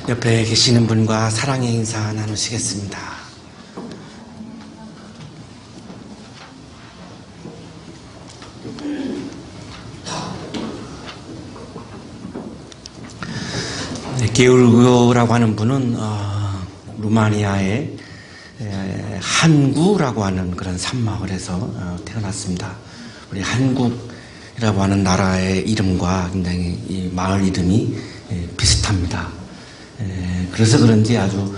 옆에 계시는 분과 사랑의 인사 나누시겠습니다. 게오르기오라고 하는 분은 루마니아의 한구라고 하는 그런 산마을에서 태어났습니다. 우리 한국이라고 하는 나라의 이름과 굉장히 이 마을 이름이 비슷합니다. 그래서 그런지 아주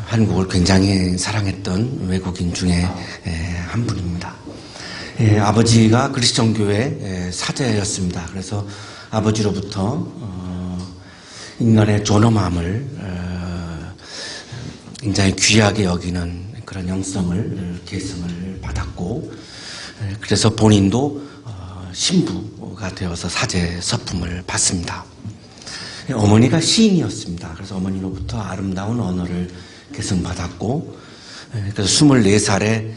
한국을 굉장히 사랑했던 외국인 중에 한 분입니다. 아버지가 그리스도교회 사제였습니다. 그래서 아버지로부터 인간의 존엄함을 굉장히 귀하게 여기는 그런 영성을 계승을 받았고, 그래서 본인도 신부가 되어서 사제 서품을 받습니다. 어머니가 시인이었습니다. 그래서 어머니로부터 아름다운 언어를 계승받았고, 그래서 24살에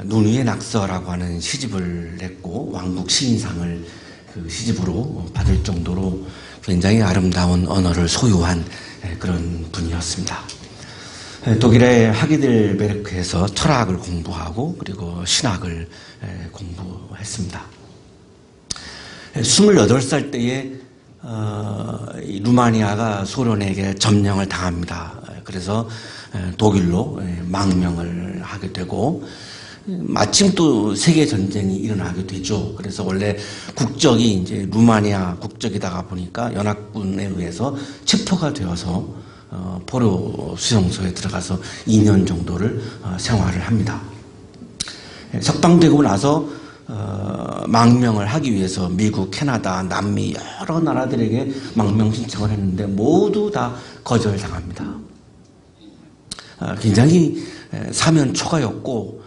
눈 위의 낙서라고 하는 시집을 냈고, 왕국 시인상을 그 시집으로 받을 정도로 굉장히 아름다운 언어를 소유한 그런 분이었습니다. 독일의 하기델베르크에서 철학을 공부하고 그리고 신학을 공부했습니다. 28살 때에 루마니아가 소련에게 점령을 당합니다. 그래서 독일로 망명을 하게 되고, 마침 또 세계 전쟁이 일어나게 되죠. 그래서 원래 국적이 이제 루마니아 국적이다가 보니까 연합군에 의해서 체포가 되어서 포로 수용소에 들어가서 2년 정도를 생활을 합니다. 석방되고 나서 망명을 하기 위해서 미국, 캐나다, 남미 여러 나라들에게 망명 신청을 했는데 모두 다 거절당합니다. 굉장히 사면초가였고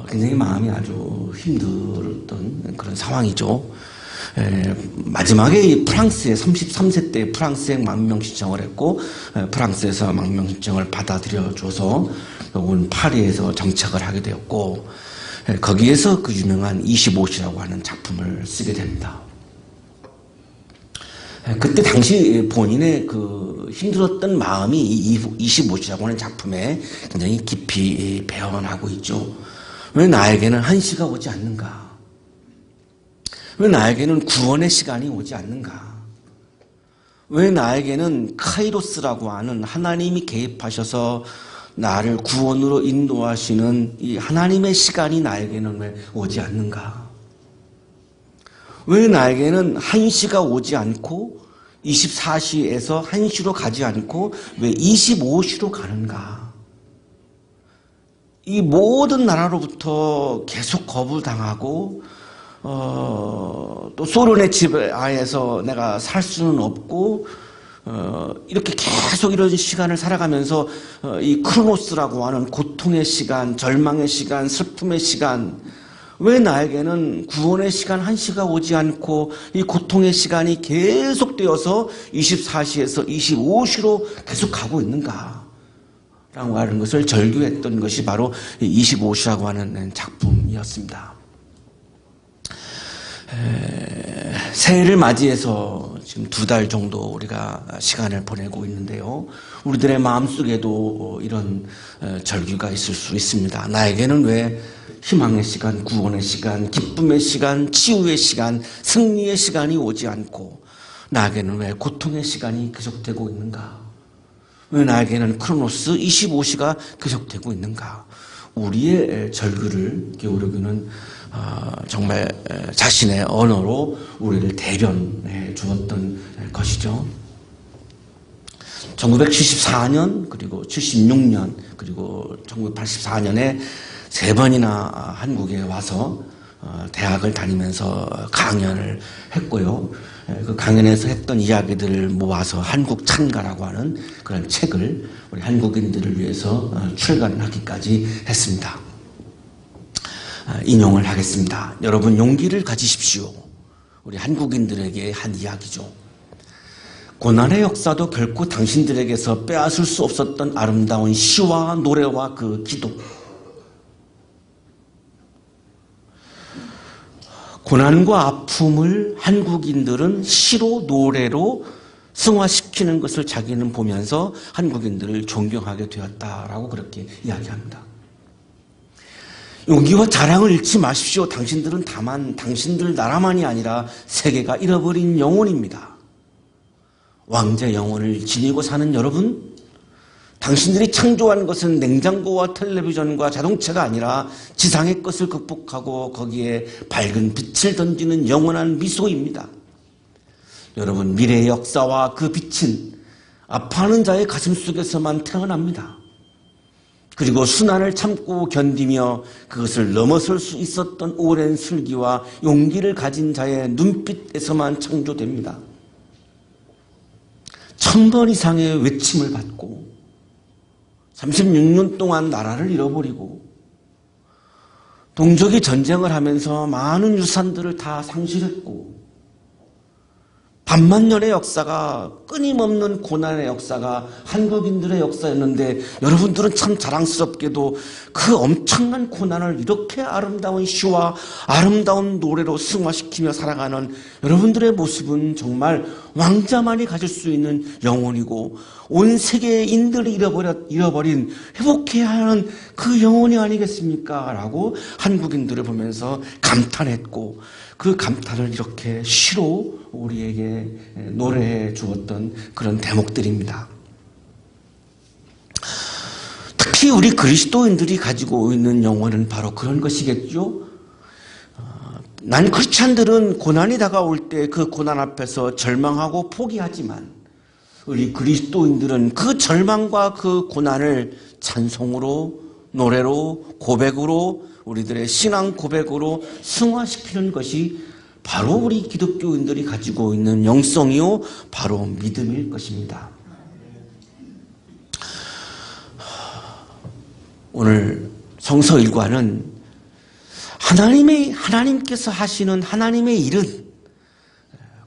굉장히 마음이 아주 힘들었던 그런 상황이죠. 마지막에 프랑스에 33세 때 프랑스에 망명 신청을 했고, 프랑스에서 망명 신청을 받아들여줘서 결국은 파리에서 정착을 하게 되었고, 거기에서 그 유명한 25시라고 하는 작품을 쓰게 됩니다. 그때 당시 본인의 그 힘들었던 마음이 이 25시라고 하는 작품에 굉장히 깊이 배어나고 있죠. 왜 나에게는 한시가 오지 않는가? 왜 나에게는 구원의 시간이 오지 않는가? 왜 나에게는 카이로스라고 하는 하나님이 개입하셔서 나를 구원으로 인도하시는 이 하나님의 시간이 나에게는 왜 오지 않는가? 왜 나에게는 한시가 오지 않고 24시에서 한시로 가지 않고 왜 25시로 가는가? 이 모든 나라로부터 계속 거부당하고 또 소련의 지배하에서 내가 살 수는 없고 이렇게 계속 이런 시간을 살아가면서 이 크로노스라고 하는 고통의 시간, 절망의 시간, 슬픔의 시간, 왜 나에게는 구원의 시간 한시가 오지 않고 이 고통의 시간이 계속되어서 24시에서 25시로 계속 가고 있는가? 라고 하는 것을 절규했던 것이 바로 25시라고 하는 작품이었습니다. 새해를 맞이해서 지금 2달 정도 우리가 시간을 보내고 있는데요. 우리들의 마음속에도 이런 절규가 있을 수 있습니다. 나에게는 왜 희망의 시간, 구원의 시간, 기쁨의 시간, 치유의 시간, 승리의 시간이 오지 않고 나에게는 왜 고통의 시간이 계속되고 있는가? 왜 나에게는 크로노스 25시가 계속되고 있는가? 우리의 절규를 게오르기는 정말 자신의 언어로 우리를 대변해 주었던 것이죠. 1974년 그리고 76년 그리고 1984년에 3번이나 한국에 와서 대학을 다니면서 강연을 했고요. 그 강연에서 했던 이야기들을 모아서 한국 찬가라고 하는 그런 책을 우리 한국인들을 위해서 출간하기까지 했습니다. 인용을 하겠습니다. 여러분 용기를 가지십시오. 우리 한국인들에게 한 이야기죠. 고난의 역사도 결코 당신들에게서 빼앗을 수 없었던 아름다운 시와 노래와 그 기도. 고난과 아픔을 한국인들은 시로 노래로 승화시키는 것을 자기는 보면서 한국인들을 존경하게 되었다라고 그렇게 이야기합니다. 용기와 자랑을 잃지 마십시오. 당신들은 다만 당신들 나라만이 아니라 세계가 잃어버린 영혼입니다. 왕자 영혼을 지니고 사는 여러분, 당신들이 창조한 것은 냉장고와 텔레비전과 자동차가 아니라 지상의 것을 극복하고 거기에 밝은 빛을 던지는 영원한 미소입니다. 여러분, 미래의 역사와 그 빛은 아파하는 자의 가슴 속에서만 태어납니다. 그리고 순환을 참고 견디며 그것을 넘어설 수 있었던 오랜 슬기와 용기를 가진 자의 눈빛에서만 창조됩니다. 1000번 이상의 외침을 받고 36년 동안 나라를 잃어버리고 동족이 전쟁을 하면서 많은 유산들을 다 상실했고 반만년의 역사가, 끊임없는 고난의 역사가 한국인들의 역사였는데, 여러분들은 참 자랑스럽게도 그 엄청난 고난을 이렇게 아름다운 시와 아름다운 노래로 승화시키며 살아가는 여러분들의 모습은 정말 왕자만이 가질 수 있는 영혼이고 온 세계인들이 잃어버린 회복해야 하는 그 영혼이 아니겠습니까? 라고 한국인들을 보면서 감탄했고, 그 감탄을 이렇게 시로 우리에게 노래해 주었던 그런 대목들입니다. 특히 우리 그리스도인들이 가지고 있는 영혼은 바로 그런 것이겠죠. 난 크리스찬들은 고난이 다가올 때 그 고난 앞에서 절망하고 포기하지만 우리 그리스도인들은 그 절망과 그 고난을 찬송으로, 노래로, 고백으로, 우리들의 신앙 고백으로 승화시키는 것이 바로 우리 기독교인들이 가지고 있는 영성이요, 바로 믿음일 것입니다. 오늘 성서 일과는 하나님께서 하시는 하나님의 일은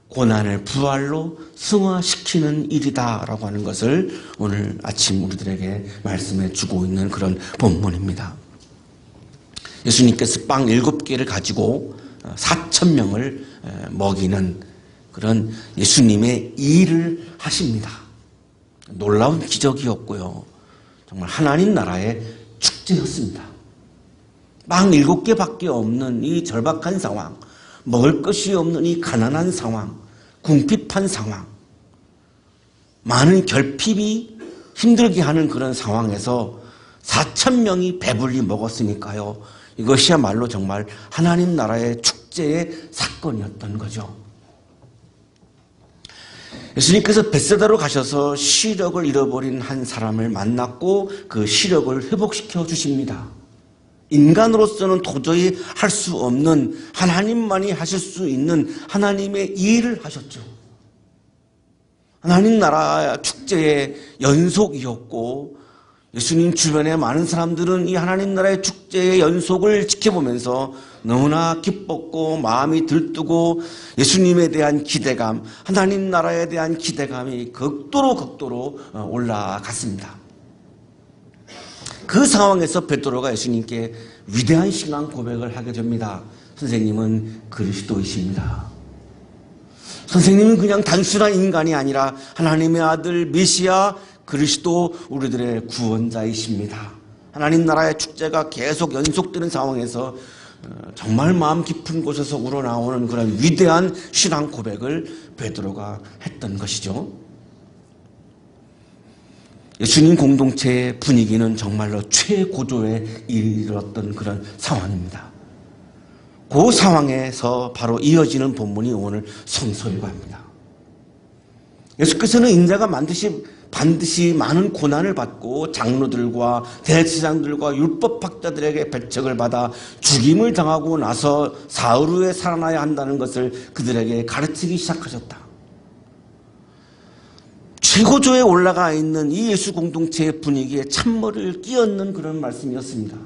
고난을 부활로 승화시키는 일이다라고 하는 것을 오늘 아침 우리들에게 말씀해 주고 있는 그런 본문입니다. 예수님께서 빵 7개를 가지고 4,000명을 먹이는 그런 예수님의 일을 하십니다. 놀라운 기적이었고요. 정말 하나님 나라의 축제였습니다. 빵 7개밖에 없는 이 절박한 상황, 먹을 것이 없는 이 가난한 상황, 궁핍한 상황, 많은 결핍이 힘들게 하는 그런 상황에서 4,000명이 배불리 먹었으니까요. 이것이야말로 정말 하나님 나라의 축제의 사건이었던 거죠. 예수님께서 벳세다로 가셔서 시력을 잃어버린 한 사람을 만났고 그 시력을 회복시켜 주십니다. 인간으로서는 도저히 할 수 없는, 하나님만이 하실 수 있는 하나님의 일을 하셨죠. 하나님 나라 축제의 연속이었고, 예수님 주변에 많은 사람들은 이 하나님 나라의 축제의 연속을 지켜보면서 너무나 기뻤고 마음이 들뜨고 예수님에 대한 기대감, 하나님 나라에 대한 기대감이 극도로 올라갔습니다. 그 상황에서 베드로가 예수님께 위대한 신앙 고백을 하게 됩니다. 선생님은 그리스도이십니다. 선생님은 그냥 단순한 인간이 아니라 하나님의 아들 메시아 그리스도, 우리들의 구원자이십니다. 하나님 나라의 축제가 계속 연속되는 상황에서 정말 마음 깊은 곳에서 우러나오는 그런 위대한 신앙 고백을 베드로가 했던 것이죠. 예수님 공동체의 분위기는 정말로 최고조에 이르렀던 그런 상황입니다. 그 상황에서 바로 이어지는 본문이 오늘 성서일과입니다. 예수께서는 인자가 반드시 많은 고난을 받고 장로들과 대제사장들과 율법학자들에게 배척을 받아 죽임을 당하고 나서 사흘 후에 살아나야 한다는 것을 그들에게 가르치기 시작하셨다. 최고조에 올라가 있는 이 예수 공동체의 분위기에 찬물을 끼얹는 그런 말씀이었습니다.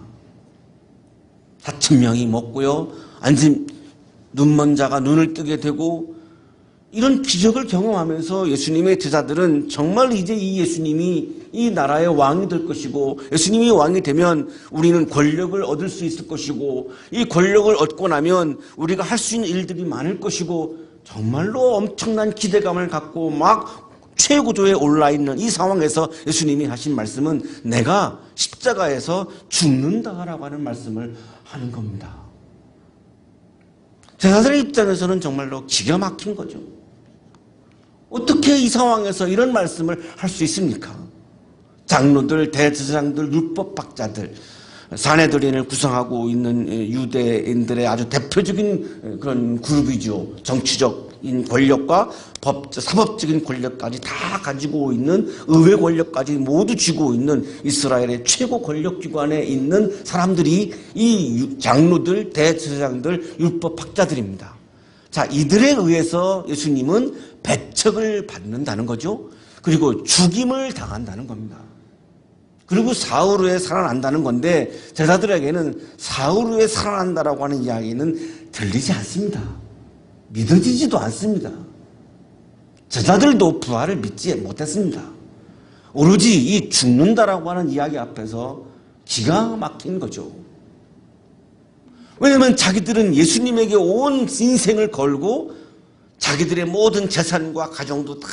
4,000명이 먹고요, 앉은 눈먼 자가 눈을 뜨게 되고, 이런 기적을 경험하면서 예수님의 제자들은 정말 이제 이 예수님이 이 나라의 왕이 될 것이고, 예수님이 왕이 되면 우리는 권력을 얻을 수 있을 것이고, 이 권력을 얻고 나면 우리가 할 수 있는 일들이 많을 것이고, 정말로 엄청난 기대감을 갖고 막 최고조에 올라있는 이 상황에서 예수님이 하신 말씀은 내가 십자가에서 죽는다라고 하는 말씀을 하는 겁니다. 제자들의 입장에서는 정말로 기가 막힌 거죠. 어떻게 이 상황에서 이런 말씀을 할 수 있습니까? 장로들, 대제사장들, 율법학자들, 사내들인을 구성하고 있는 유대인들의 아주 대표적인 그런 그룹이죠. 정치적인 권력과 사법적인 권력까지 다 가지고 있는, 의회 권력까지 모두 쥐고 있는 이스라엘의 최고 권력기관에 있는 사람들이 이 장로들, 대제사장들, 율법학자들입니다. 자, 이들에 의해서 예수님은 배척을 받는다는 거죠. 그리고 죽임을 당한다는 겁니다. 그리고 사흘 후에 살아난다는 건데 제자들에게는 사흘 후에 살아난다라고 하는 이야기는 들리지 않습니다. 믿어지지도 않습니다. 제자들도 부활을 믿지 못했습니다. 오로지 이 죽는다라고 하는 이야기 앞에서 기가 막힌 거죠. 왜냐하면 자기들은 예수님에게 온 인생을 걸고 자기들의 모든 재산과 가정도 다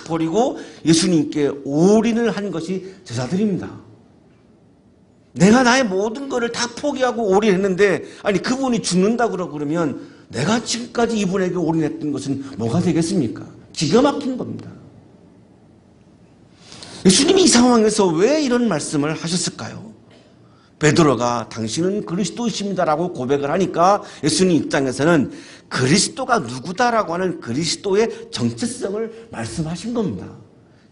버리고 예수님께 올인을 한 것이 제자들입니다. 내가 나의 모든 것을 다 포기하고 올인했는데 아니 그분이 죽는다고 그러면 내가 지금까지 이분에게 올인했던 것은 뭐가 되겠습니까? 기가 막힌 겁니다. 예수님이 이 상황에서 왜 이런 말씀을 하셨을까요? 베드로가 당신은 그리스도이십니다라고 고백을 하니까 예수님 입장에서는 그리스도가 누구다라고 하는 그리스도의 정체성을 말씀하신 겁니다.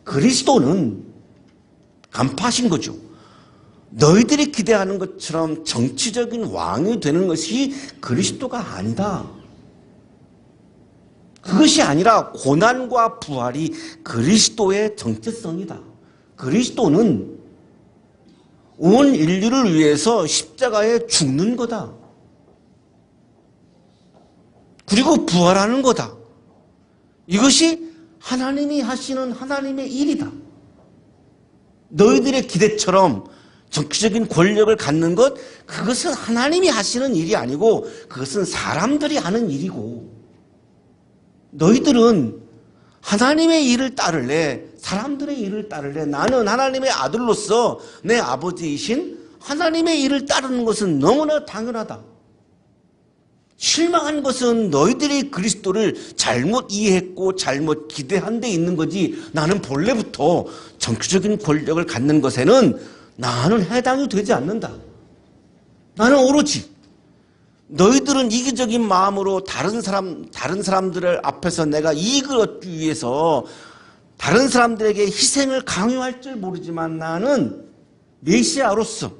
그리스도는 간파하신 거죠. 너희들이 기대하는 것처럼 정치적인 왕이 되는 것이 그리스도가 아니다. 그것이 아니라 고난과 부활이 그리스도의 정체성이다. 그리스도는 온 인류를 위해서 십자가에 죽는 거다. 그리고 부활하는 거다. 이것이 하나님이 하시는 하나님의 일이다. 너희들의 기대처럼 정치적인 권력을 갖는 것, 그것은 하나님이 하시는 일이 아니고 그것은 사람들이 하는 일이고 너희들은 하나님의 일을 따를래, 사람들의 일을 따를래. 나는 하나님의 아들로서 내 아버지이신 하나님의 일을 따르는 것은 너무나 당연하다. 실망한 것은 너희들이 그리스도를 잘못 이해했고 잘못 기대한 데 있는 거지 나는 본래부터 정치적인 권력을 갖는 것에는 나는 해당이 되지 않는다. 나는 오로지 너희들은 이기적인 마음으로 다른 사람들을 앞에서 내가 이익을 얻기 위해서 다른 사람들에게 희생을 강요할 줄 모르지만 나는 메시아로서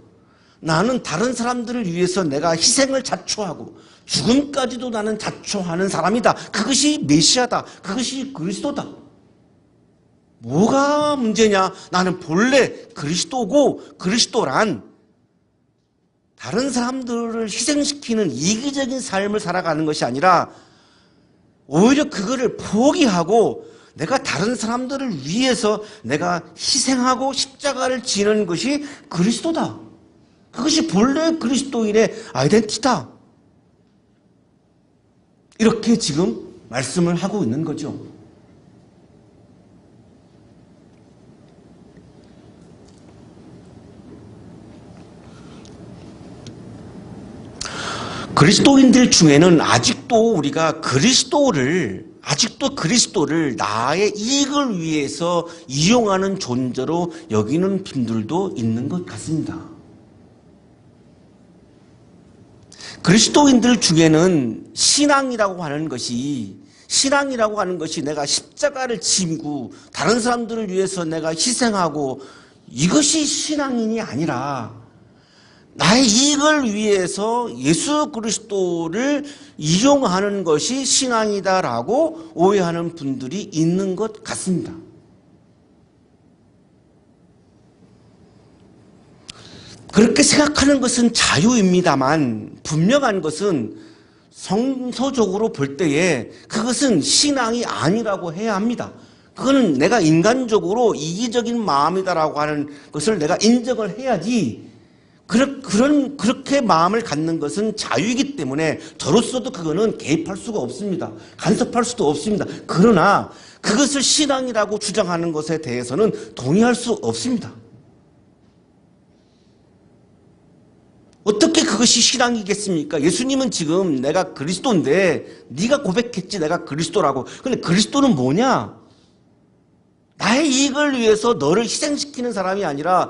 나는 다른 사람들을 위해서 내가 희생을 자초하고 죽음까지도 나는 자초하는 사람이다. 그것이 메시아다. 그것이 그리스도다. 뭐가 문제냐? 나는 본래 그리스도고 그리스도란 다른 사람들을 희생시키는 이기적인 삶을 살아가는 것이 아니라 오히려 그거를 포기하고 내가 다른 사람들을 위해서 내가 희생하고 십자가를 지는 것이 그리스도다. 그것이 본래 그리스도인의 아이덴티티다. 이렇게 지금 말씀을 하고 있는 거죠. 그리스도인들 중에는 아직도 그리스도를 나의 이익을 위해서 이용하는 존재로 여기는 분들도 있는 것 같습니다. 그리스도인들 중에는 신앙이라고 하는 것이 내가 십자가를 지고 다른 사람들을 위해서 내가 희생하고 이것이 신앙인이 아니라 나의 이익을 위해서 예수 그리스도를 이용하는 것이 신앙이다라고 오해하는 분들이 있는 것 같습니다. 그렇게 생각하는 것은 자유입니다만 분명한 것은 성서적으로 볼 때에 그것은 신앙이 아니라고 해야 합니다. 그거는 내가 인간적으로 이기적인 마음이다라고 하는 것을 내가 인정을 해야지 그렇게 마음을 갖는 것은 자유이기 때문에 저로서도 그거는 개입할 수가 없습니다. 간섭할 수도 없습니다. 그러나 그것을 신앙이라고 주장하는 것에 대해서는 동의할 수 없습니다. 어떻게 그것이 신앙이겠습니까? 예수님은 지금 내가 그리스도인데 네가 고백했지 내가 그리스도라고. 근데 그리스도는 뭐냐? 나의 이익을 위해서 너를 희생시키는 사람이 아니라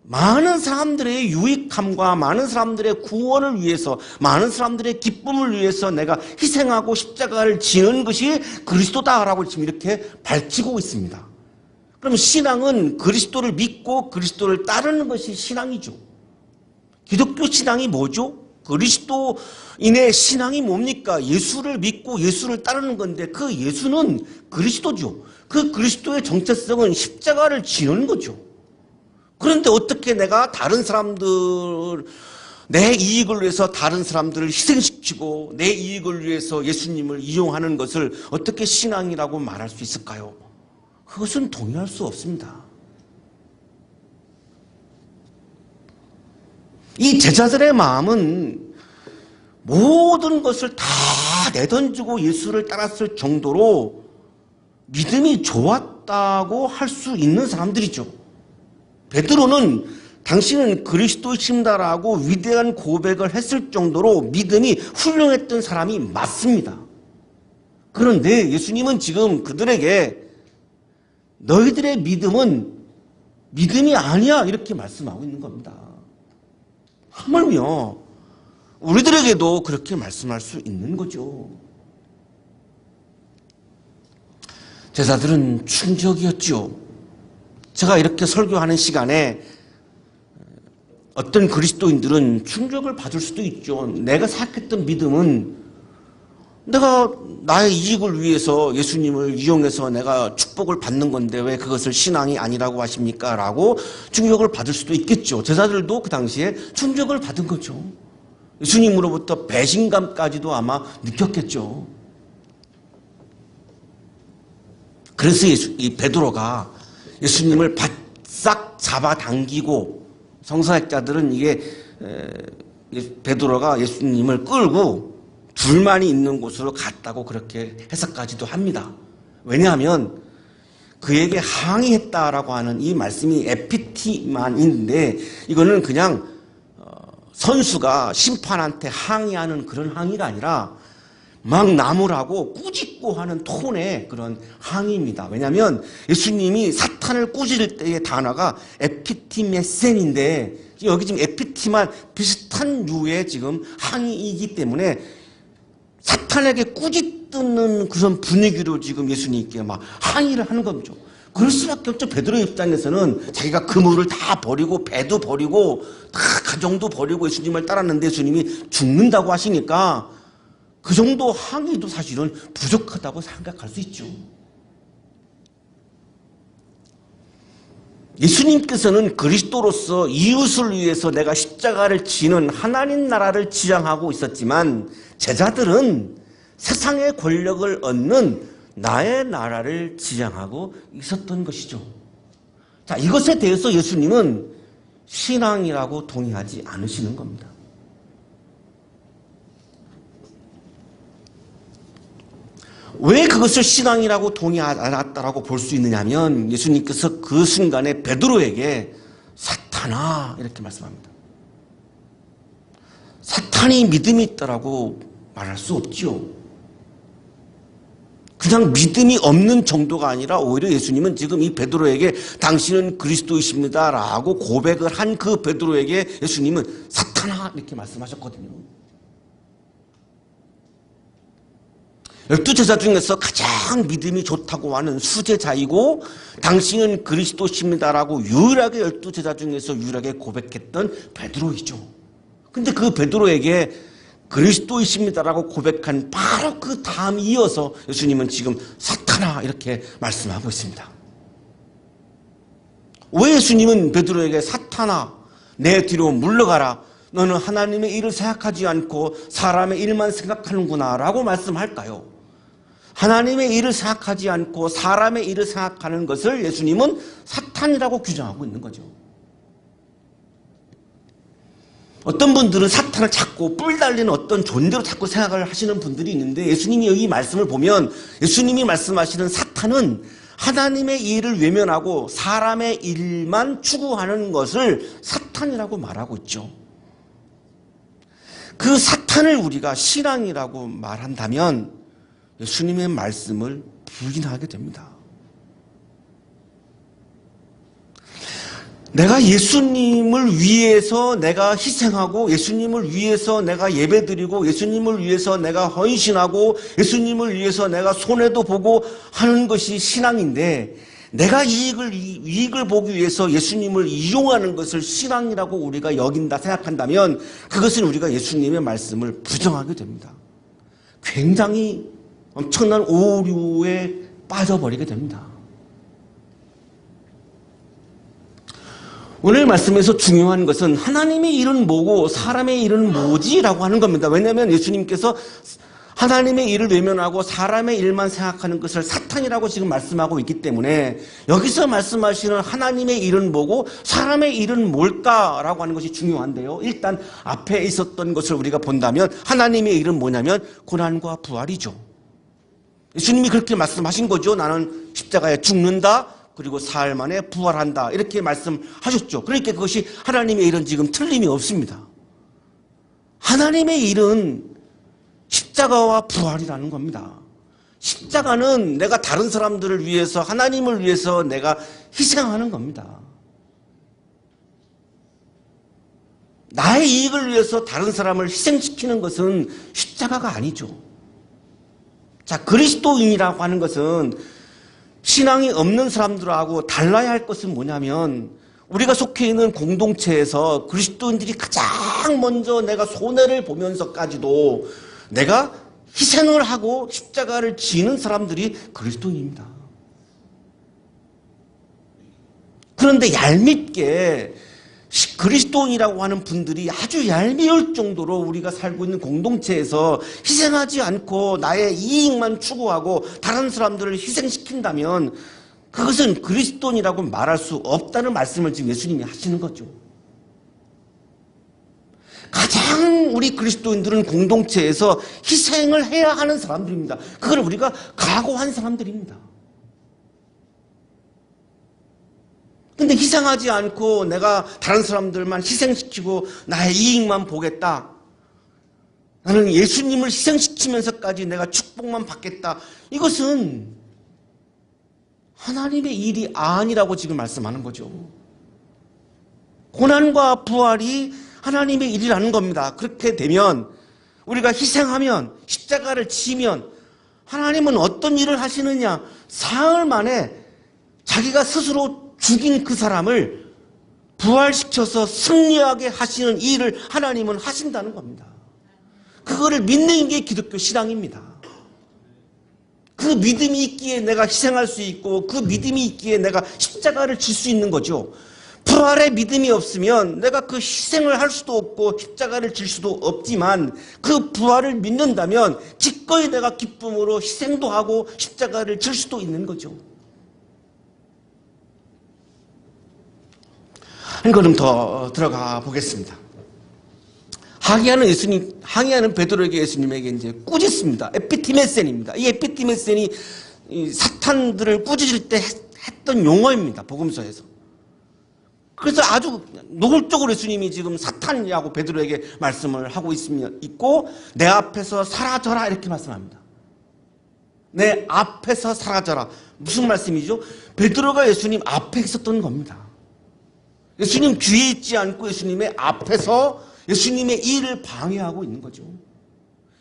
많은 사람들의 유익함과 많은 사람들의 구원을 위해서 많은 사람들의 기쁨을 위해서 내가 희생하고 십자가를 지는 것이 그리스도다라고 지금 이렇게 밝히고 있습니다. 그럼 신앙은 그리스도를 믿고 그리스도를 따르는 것이 신앙이죠. 기독교 신앙이 뭐죠? 그리스도인의 신앙이 뭡니까? 예수를 믿고 예수를 따르는 건데 그 예수는 그리스도죠. 그 그리스도의 정체성은 십자가를 지는 거죠. 그런데 어떻게 내가 다른 사람들, 내 이익을 위해서 다른 사람들을 희생시키고 내 이익을 위해서 예수님을 이용하는 것을 어떻게 신앙이라고 말할 수 있을까요? 그것은 동의할 수 없습니다. 이 제자들의 마음은 모든 것을 다 내던지고 예수를 따랐을 정도로 믿음이 좋았다고 할 수 있는 사람들이죠. 베드로는 당신은 그리스도이십니다라고 위대한 고백을 했을 정도로 믿음이 훌륭했던 사람이 맞습니다. 그런데 예수님은 지금 그들에게 너희들의 믿음은 믿음이 아니야 이렇게 말씀하고 있는 겁니다. 하물며 우리들에게도 그렇게 말씀할 수 있는 거죠. 제자들은 충격이었죠. 제가 이렇게 설교하는 시간에 어떤 그리스도인들은 충격을 받을 수도 있죠. 내가 생각했던 믿음은 내가 나의 이익을 위해서 예수님을 이용해서 내가 축복을 받는 건데 왜 그것을 신앙이 아니라고 하십니까? 라고 충격을 받을 수도 있겠죠. 제자들도 그 당시에 충격을 받은 거죠. 예수님으로부터 배신감까지도 아마 느꼈겠죠. 그래서 이 베드로가 예수님을 바싹 잡아당기고 성서학자들은 이게 베드로가 예수님을 끌고 둘만이 있는 곳으로 갔다고 그렇게 해석까지도 합니다. 왜냐하면 그에게 항의했다라고 하는 이 말씀이 에피티만인데 이거는 그냥 선수가 심판한테 항의하는 그런 항의가 아니라 막 나무라고 꾸짖고 하는 톤의 그런 항의입니다. 왜냐하면 예수님이 사탄을 꾸짖을 때의 단어가 에피티메센인데 여기 지금 에피티만 비슷한 류의 지금 항의이기 때문에 사탄에게 꾸짖는 그런 분위기로 지금 예수님께 막 항의를 하는 거죠. 그럴 수밖에 없죠. 베드로의 입장에서는 자기가 그물을 다 버리고 배도 버리고 다 가정도 버리고 예수님을 따랐는데 예수님이 죽는다고 하시니까 그 정도 항의도 사실은 부족하다고 생각할 수 있죠. 예수님께서는 그리스도로서 이웃을 위해서 내가 십자가를 지는 하나님 나라를 지향하고 있었지만 제자들은 세상의 권력을 얻는 나의 나라를 지향하고 있었던 것이죠. 자, 이것에 대해서 예수님은 신앙이라고 동의하지 않으시는 겁니다. 왜 그것을 신앙이라고 동의하지 않았다라고 볼 수 있느냐 하면 예수님께서 그 순간에 베드로에게 사탄아 이렇게 말씀합니다. 사탄이 믿음이 있다라고 말할 수 없지요. 그냥 믿음이 없는 정도가 아니라 오히려 예수님은 지금 이 베드로에게 당신은 그리스도이십니다라고 고백을 한 그 베드로에게 예수님은 사탄아 이렇게 말씀하셨거든요. 12제자 중에서 가장 믿음이 좋다고 하는 수제자이고 당신은 그리스도십니다라고 유일하게 12제자 중에서 유일하게 고백했던 베드로이죠. 근데 그 베드로에게 그리스도이십니다라고 고백한 바로 그 다음 이어서 예수님은 지금 사탄아 이렇게 말씀하고 있습니다. 왜 예수님은 베드로에게 사탄아 내 뒤로 물러가라 너는 하나님의 일을 생각하지 않고 사람의 일만 생각하는구나 라고 말씀할까요? 하나님의 일을 생각하지 않고 사람의 일을 생각하는 것을 예수님은 사탄이라고 규정하고 있는 거죠. 어떤 분들은 사탄을 찾고 뿔 달리는 어떤 존재로 자꾸 생각을 하시는 분들이 있는데, 예수님이 여기 말씀을 보면 예수님이 말씀하시는 사탄은 하나님의 일을 외면하고 사람의 일만 추구하는 것을 사탄이라고 말하고 있죠. 그 사탄을 우리가 신앙이라고 말한다면 예수님의 말씀을 부인하게 됩니다. 내가 예수님을 위해서 내가 희생하고, 예수님을 위해서 내가 예배드리고, 예수님을 위해서 내가 헌신하고, 예수님을 위해서 내가 손해도 보고 하는 것이 신앙인데, 내가 이익을 보기 위해서 예수님을 이용하는 것을 신앙이라고 우리가 여긴다 생각한다면 그것은 우리가 예수님의 말씀을 부정하게 됩니다. 굉장히 엄청난 오류에 빠져버리게 됩니다. 오늘 말씀에서 중요한 것은 하나님의 일은 뭐고 사람의 일은 뭐지라고 하는 겁니다. 왜냐하면 예수님께서 하나님의 일을 외면하고 사람의 일만 생각하는 것을 사탄이라고 지금 말씀하고 있기 때문에 여기서 말씀하시는 하나님의 일은 뭐고 사람의 일은 뭘까라고 하는 것이 중요한데요. 일단 앞에 있었던 것을 우리가 본다면 하나님의 일은 뭐냐면 고난과 부활이죠. 예수님이 그렇게 말씀하신 거죠. 나는 십자가에 죽는다. 그리고 사흘 만에 부활한다. 이렇게 말씀하셨죠. 그러니까 그것이 하나님의 일은 지금 틀림이 없습니다. 하나님의 일은 십자가와 부활이라는 겁니다. 십자가는 내가 다른 사람들을 위해서, 하나님을 위해서 내가 희생하는 겁니다. 나의 이익을 위해서 다른 사람을 희생시키는 것은 십자가가 아니죠. 자, 그리스도인이라고 하는 것은 신앙이 없는 사람들하고 달라야 할 것은 뭐냐면, 우리가 속해 있는 공동체에서 그리스도인들이 가장 먼저 내가 손해를 보면서까지도 내가 희생을 하고 십자가를 지는 사람들이 그리스도인입니다. 그런데 얄밉게 그리스도인이라고 하는 분들이 아주 얄미울 정도로 우리가 살고 있는 공동체에서 희생하지 않고 나의 이익만 추구하고 다른 사람들을 희생시킨다면 그것은 그리스도인이라고 말할 수 없다는 말씀을 지금 예수님이 하시는 거죠. 가장 우리 그리스도인들은 공동체에서 희생을 해야 하는 사람들입니다. 그걸 우리가 각오한 사람들입니다. 근데 희생하지 않고 내가 다른 사람들만 희생시키고 나의 이익만 보겠다. 나는 예수님을 희생시키면서까지 내가 축복만 받겠다. 이것은 하나님의 일이 아니라고 지금 말씀하는 거죠. 고난과 부활이 하나님의 일이라는 겁니다. 그렇게 되면 우리가 희생하면 십자가를 지면 하나님은 어떤 일을 하시느냐? 사흘 만에 자기가 스스로 죽인 그 사람을 부활시켜서 승리하게 하시는 일을 하나님은 하신다는 겁니다. 그거를 믿는 게 기독교 신앙입니다. 그 믿음이 있기에 내가 희생할 수 있고 그 믿음이 있기에 내가 십자가를 질 수 있는 거죠. 부활의 믿음이 없으면 내가 그 희생을 할 수도 없고 십자가를 질 수도 없지만 그 부활을 믿는다면 기꺼이 내가 기쁨으로 희생도 하고 십자가를 질 수도 있는 거죠. 한 걸음 더 들어가 보겠습니다. 항의하는 베드로에게 예수님에게 이제 꾸짖습니다. 에피티메센입니다. 이 에피티메센이 사탄들을 꾸짖을 때 했던 용어입니다. 복음서에서. 그래서 아주 노골적으로 예수님이 지금 사탄이라고 베드로에게 말씀을 하고 있고, 내 앞에서 사라져라 이렇게 말씀합니다. 내 앞에서 사라져라. 무슨 말씀이죠? 베드로가 예수님 앞에 있었던 겁니다. 예수님 뒤에 있지 않고 예수님의 앞에서 예수님의 일을 방해하고 있는 거죠.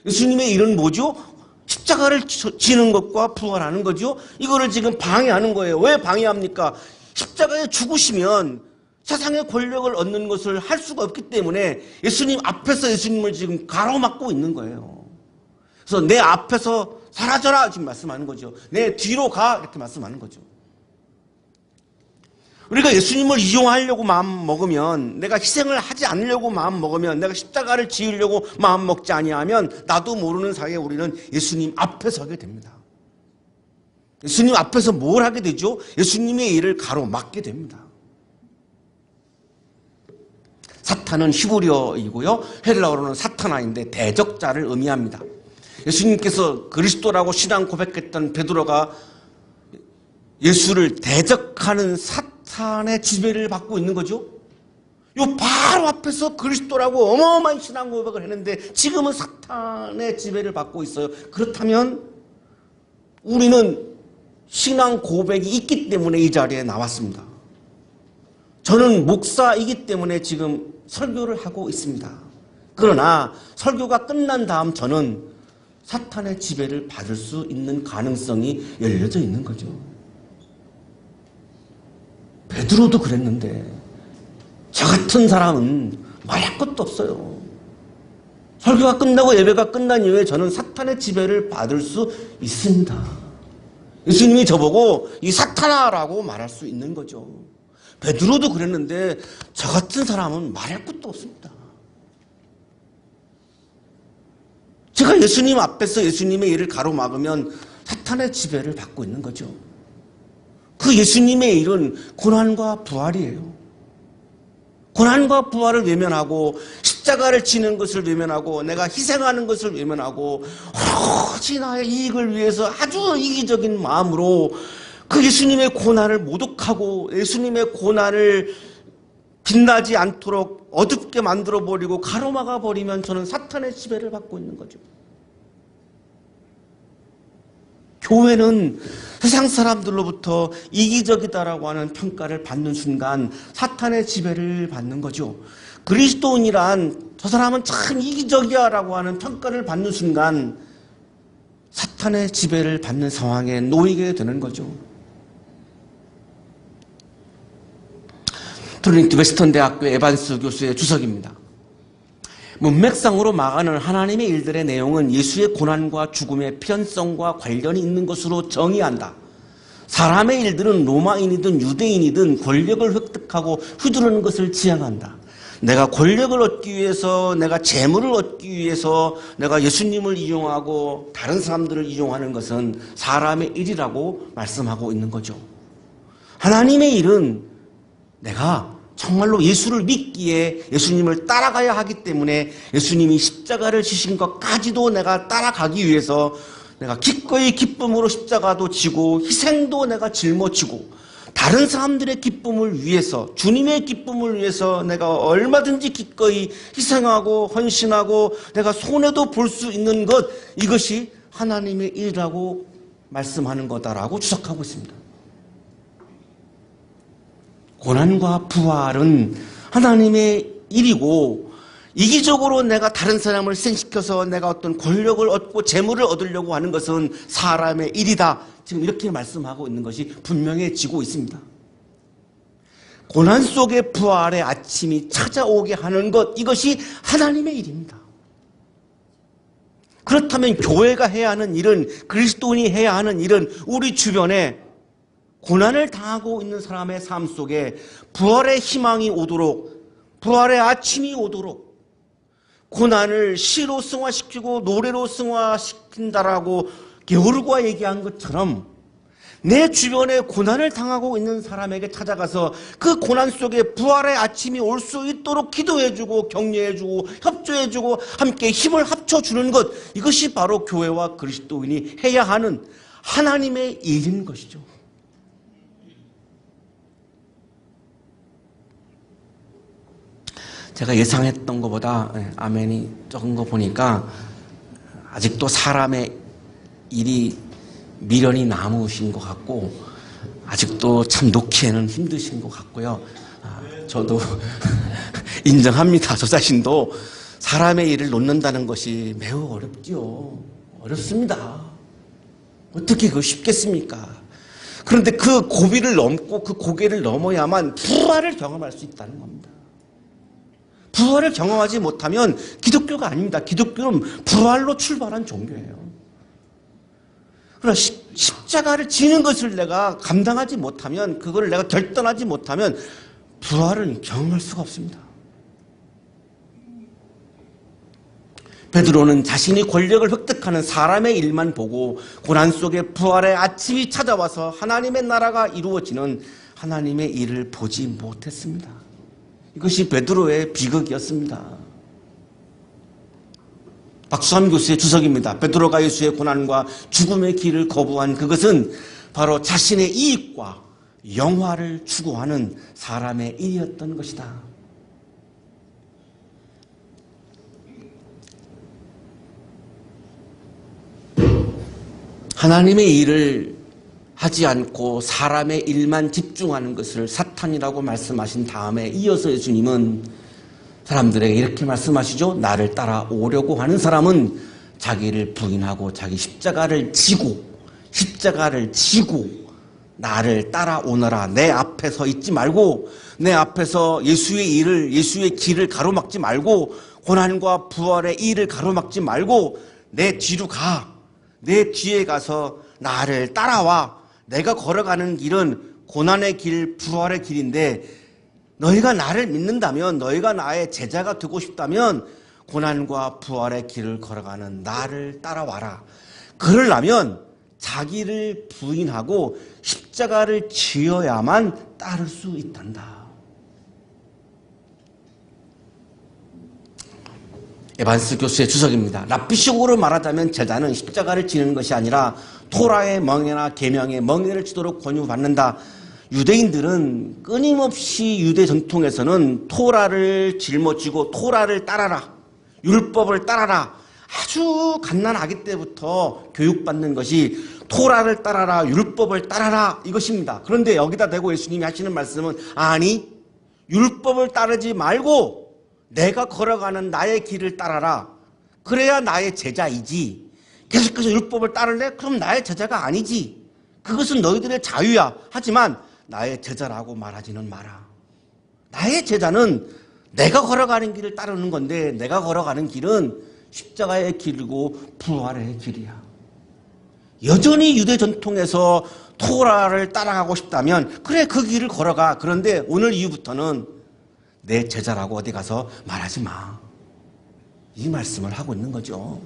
예수님의 일은 뭐죠? 십자가를 지는 것과 부활하는 거죠. 이거를 지금 방해하는 거예요. 왜 방해합니까? 십자가에 죽으시면 세상의 권력을 얻는 것을 할 수가 없기 때문에 예수님 앞에서 예수님을 지금 가로막고 있는 거예요. 그래서 내 앞에서 사라져라 지금 말씀하는 거죠. 내 뒤로 가 이렇게 말씀하는 거죠. 우리가 예수님을 이용하려고 마음 먹으면, 내가 희생을 하지 않으려고 마음 먹으면, 내가 십자가를 지으려고 마음 먹지 아니하면 나도 모르는 사이에 우리는 예수님 앞에 서게 됩니다. 예수님 앞에서 뭘 하게 되죠? 예수님의 일을 가로막게 됩니다. 사탄은 히브리어이고요. 헬라어로는 사타나인데 대적자를 의미합니다. 예수님께서 그리스도라고 신앙 고백했던 베드로가 예수를 대적하는 사탄의 지배를 받고 있는 거죠. 요 바로 앞에서 그리스도라고 어마어마한 신앙 고백을 했는데 지금은 사탄의 지배를 받고 있어요. 그렇다면 우리는 신앙 고백이 있기 때문에 이 자리에 나왔습니다. 저는 목사이기 때문에 지금 설교를 하고 있습니다. 그러나 설교가 끝난 다음 저는 사탄의 지배를 받을 수 있는 가능성이 열려져 있는 거죠. 베드로도 그랬는데 저 같은 사람은 말할 것도 없어요. 설교가 끝나고 예배가 끝난 이후에 저는 사탄의 지배를 받을 수 있습니다. 예수님이 저보고 이 사탄아라고 말할 수 있는 거죠. 베드로도 그랬는데 저 같은 사람은 말할 것도 없습니다. 제가 예수님 앞에서 예수님의 일을 가로막으면 사탄의 지배를 받고 있는 거죠. 그 예수님의 일은 고난과 부활이에요. 고난과 부활을 외면하고 십자가를 지는 것을 외면하고 내가 희생하는 것을 외면하고 오로지 나의 이익을 위해서 아주 이기적인 마음으로 그 예수님의 고난을 모독하고 예수님의 고난을 빛나지 않도록 어둡게 만들어버리고 가로막아버리면 저는 사탄의 지배를 받고 있는 거죠. 교회는 세상 사람들로부터 이기적이다라고 하는 평가를 받는 순간 사탄의 지배를 받는 거죠. 그리스도인이란 저 사람은 참 이기적이야 라고 하는 평가를 받는 순간 사탄의 지배를 받는 상황에 놓이게 되는 거죠. 트리니티 웨스턴 대학교 에반스 교수의 주석입니다. 문맥상으로 말하는 하나님의 일들의 내용은 예수의 고난과 죽음의 필연성과 관련이 있는 것으로 정의한다. 사람의 일들은 로마인이든 유대인이든 권력을 획득하고 휘두르는 것을 지향한다. 내가 권력을 얻기 위해서, 내가 재물을 얻기 위해서 내가 예수님을 이용하고 다른 사람들을 이용하는 것은 사람의 일이라고 말씀하고 있는 거죠. 하나님의 일은 내가 정말로 예수를 믿기에 예수님을 따라가야 하기 때문에 예수님이 십자가를 지신 것까지도 내가 따라가기 위해서 내가 기꺼이 기쁨으로 십자가도 지고 희생도 내가 짊어지고 다른 사람들의 기쁨을 위해서 주님의 기쁨을 위해서 내가 얼마든지 기꺼이 희생하고 헌신하고 내가 손해도 볼 수 있는 것, 이것이 하나님의 일이라고 말씀하는 거다라고 주석하고 있습니다. 고난과 부활은 하나님의 일이고 이기적으로 내가 다른 사람을 희생시켜서 내가 어떤 권력을 얻고 재물을 얻으려고 하는 것은 사람의 일이다. 지금 이렇게 말씀하고 있는 것이 분명해지고 있습니다. 고난 속의 부활의 아침이 찾아오게 하는 것, 이것이 하나님의 일입니다. 그렇다면 교회가 해야 하는 일은, 그리스도인이 해야 하는 일은 우리 주변에 고난을 당하고 있는 사람의 삶 속에 부활의 희망이 오도록, 부활의 아침이 오도록 고난을 시로 승화시키고 노래로 승화시킨다라고 게오르가 얘기한 것처럼 내 주변에 고난을 당하고 있는 사람에게 찾아가서 그 고난 속에 부활의 아침이 올 수 있도록 기도해주고 격려해주고 협조해주고 함께 힘을 합쳐주는 것, 이것이 바로 교회와 그리스도인이 해야 하는 하나님의 일인 것이죠. 제가 예상했던 것보다 아멘이 적은 거 보니까 아직도 사람의 일이 미련이 남으신 것 같고 아직도 참 놓기에는 힘드신 것 같고요. 저도 인정합니다. 저 자신도 사람의 일을 놓는다는 것이 매우 어렵죠. 어렵습니다. 어떻게 그거 쉽겠습니까? 그런데 그 고비를 넘고 그 고개를 넘어야만 부활을 경험할 수 있다는 겁니다. 부활을 경험하지 못하면 기독교가 아닙니다. 기독교는 부활로 출발한 종교예요. 그러나 십자가를 지는 것을 내가 감당하지 못하면, 그걸 내가 결단하지 못하면 부활은 경험할 수가 없습니다. 베드로는 자신이 권력을 획득하는 사람의 일만 보고 고난 속에 부활의 아침이 찾아와서 하나님의 나라가 이루어지는 하나님의 일을 보지 못했습니다. 이것이 베드로의 비극이었습니다. 박수함 교수의 주석입니다. 베드로가 예수의 고난과 죽음의 길을 거부한 그것은 바로 자신의 이익과 영화를 추구하는 사람의 일이었던 것이다. 하나님의 일을 하지 않고 사람의 일만 집중하는 것을 사탄이라고 말씀하신 다음에 이어서 예수님은 사람들에게 이렇게 말씀하시죠. 나를 따라오려고 하는 사람은 자기를 부인하고 자기 십자가를 지고 나를 따라오너라. 내 앞에 서 있지 말고 내 앞에서 예수의 길을 가로막지 말고 고난과 부활의 일을 가로막지 말고 내 뒤로 가. 내 뒤에 가서 나를 따라와. 내가 걸어가는 길은 고난의 길, 부활의 길인데 너희가 나를 믿는다면, 너희가 나의 제자가 되고 싶다면 고난과 부활의 길을 걸어가는 나를 따라와라. 그러려면 자기를 부인하고 십자가를 지어야만 따를 수 있단다. 에반스 교수의 주석입니다. 랍비식으로 말하자면 제자는 십자가를 지는 것이 아니라 토라의 멍에나 계명의 멍에를 지도록 권유받는다. 유대인들은 끊임없이 유대 전통에서는 토라를 짊어지고 토라를 따라라, 율법을 따라라, 아주 갓난아기 때부터 교육받는 것이 토라를 따라라, 율법을 따라라 이것입니다. 그런데 여기다 대고 예수님이 하시는 말씀은 아니, 율법을 따르지 말고 내가 걸어가는 나의 길을 따라라. 그래야 나의 제자이지. 계속해서 율법을 따를래? 그럼 나의 제자가 아니지. 그것은 너희들의 자유야. 하지만 나의 제자라고 말하지는 마라. 나의 제자는 내가 걸어가는 길을 따르는 건데 내가 걸어가는 길은 십자가의 길이고 부활의 길이야. 여전히 유대 전통에서 토라를 따라가고 싶다면 그래, 그 길을 걸어가. 그런데 오늘 이후부터는 내 제자라고 어디 가서 말하지 마. 이 말씀을 하고 있는 거죠.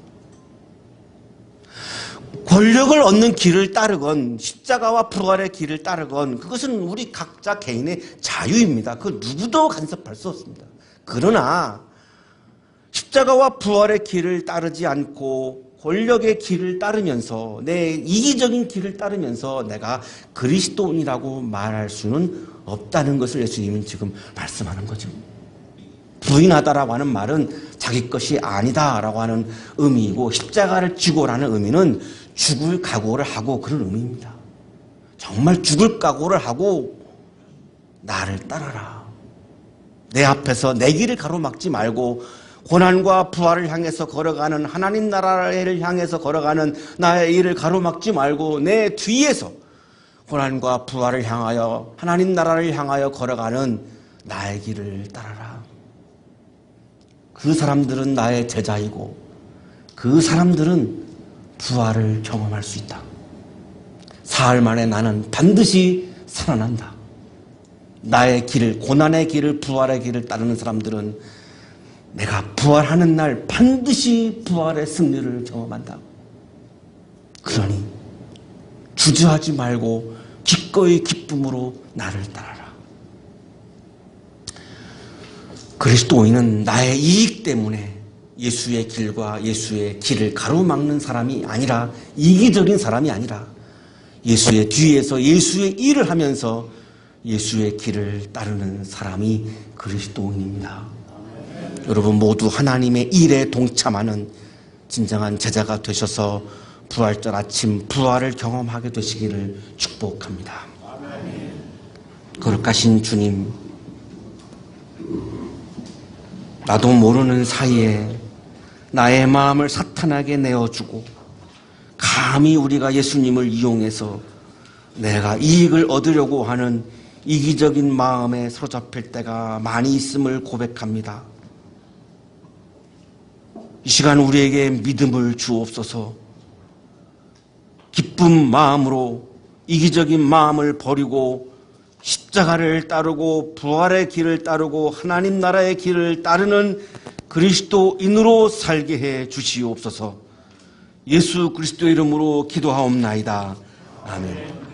권력을 얻는 길을 따르건 십자가와 부활의 길을 따르건 그것은 우리 각자 개인의 자유입니다. 그 누구도 간섭할 수 없습니다. 그러나 십자가와 부활의 길을 따르지 않고 권력의 길을 따르면서 내 이기적인 길을 따르면서 내가 그리스도인이라고 말할 수는 없다는 것을 예수님은 지금 말씀하는 거죠. 부인하다라고 하는 말은 자기 것이 아니다라고 하는 의미이고 십자가를 지고라는 의미는 죽을 각오를 하고 그런 의미입니다. 정말 죽을 각오를 하고 나를 따라라. 내 앞에서 내 길을 가로막지 말고 고난과 부활을 향해서 걸어가는, 하나님 나라를 향해서 걸어가는 나의 일을 가로막지 말고 내 뒤에서 고난과 부활을 향하여 하나님 나라를 향하여 걸어가는 나의 길을 따라라. 그 사람들은 나의 제자이고 그 사람들은 부활을 경험할 수 있다. 사흘 만에 나는 반드시 살아난다. 나의 길을, 고난의 길을, 부활의 길을 따르는 사람들은 내가 부활하는 날 반드시 부활의 승리를 경험한다. 그러니 주저하지 말고 기꺼이 기쁨으로 나를 따라라. 그리스도인은 나의 이익 때문에 예수의 길과 예수의 길을 가로막는 사람이 아니라, 이기적인 사람이 아니라 예수의 뒤에서 예수의 일을 하면서 예수의 길을 따르는 사람이 그리스도인입니다. 여러분 모두 하나님의 일에 동참하는 진정한 제자가 되셔서 부활절 아침 부활을 경험하게 되시기를 축복합니다. 거룩하신 주님, 나도 모르는 사이에 나의 마음을 사탄에게 내어주고 감히 우리가 예수님을 이용해서 내가 이익을 얻으려고 하는 이기적인 마음에 사로잡힐 때가 많이 있음을 고백합니다. 이 시간 우리에게 믿음을 주옵소서. 기쁜 마음으로 이기적인 마음을 버리고 십자가를 따르고 부활의 길을 따르고 하나님 나라의 길을 따르는 그리스도인으로 살게 해 주시옵소서. 예수 그리스도의 이름으로 기도하옵나이다. 아멘.